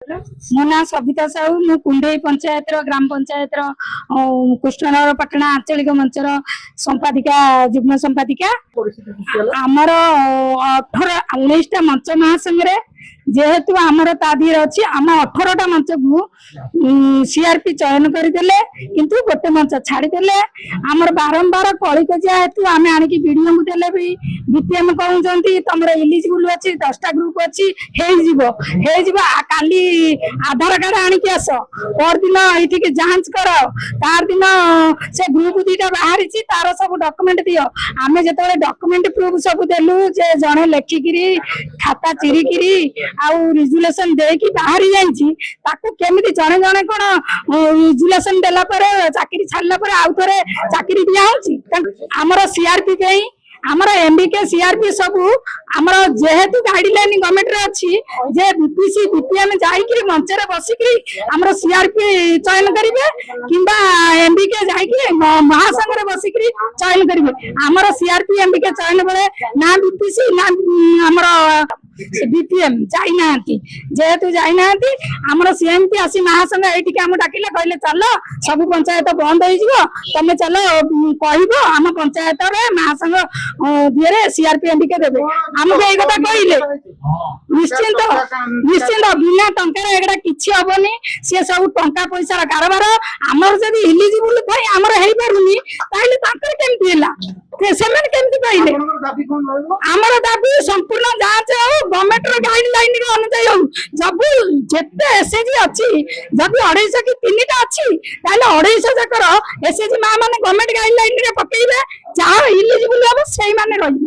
मो ना सविता साहू मु कुंडई पंचायत ग्राम पंचायत कृष्णनगर पटना आंचलिक मंचर संपादिका जुग्म संपादिका आमर 18-19 मंच महासंघ जेहेतु आमर तादीर अच्छी आम 18टा मंच को सीआरपी चयन करदे किंतु गोटे मंच छाड़ीदे आमर बारंबार कली कजिया हेतु आम आणिकी वीडियो को देले भी बीपीएम कहते तुम इलिजिबल अच्छी 10टा ग्रुप अच्छी काली आधार कार्ड आणिकी आस पर दिन ये जांच कर तार दिन से ग्रुप 2टा बाहरी तार सब डॉक्यूमेंट दियो आम जो डॉक्यूमेंट प्रूफ सब देलु जे जड़े लेखिकी खाता चिरिकी आउ रिजुलेशन देकी बाहरी जाइछि ताको केमिति जणे जणे कोन रिजुलेशन देला परे चाकरी छाडला परे आउ थरे चाकरी दिया होछि हमर सीआरपी पे हमर एमबीके सीआरपी सब हमर जेहेतु गाइडलाइन गवर्नमेंट रे अछि जे बीपीसी बीपीएम जाई कि मंच रे बसी कि हमर सीआरपी चयन करिवे किबा एमबीके जाई कि महासंघ रे बसी कि चयन करिवे हमर सीआरपी एमबीके चयन बरे ना बीपीसी ना हमर बीपीएम जाई नांती जेहेतु जाई नांती हमर सीएमपी आसी महासंघ एठी के हम डाकिले कहले चलो सब पंचायत बंद होई जिवो तमे चलो कहिबो हम पंचायत रे महासंघ दिरे सीआरपी एमबीके देबे हम एई कथा कहिले निश्चिंत निश्चिंत बिना टंका रे एगडा किछि हबनी से सब टंका पैसा कारबार हमर जदी इलिजिबल भाई हमर हेई पारुनी ताइले ताकर केमति हैला सेमन केमति पाइले हमर दाबी संपूर्ण जांच हो गवर्नमेंट रो गाइडलाइन रो अनुसार हो जब जेते एसएजी अछि जब 250 की 3टा अछि ताइले 250 जकर एसएजी मा माने गवर्नमेंट गाइडलाइन रे पकेइबे जा इलिजिबल हो सेई माने रहिबे।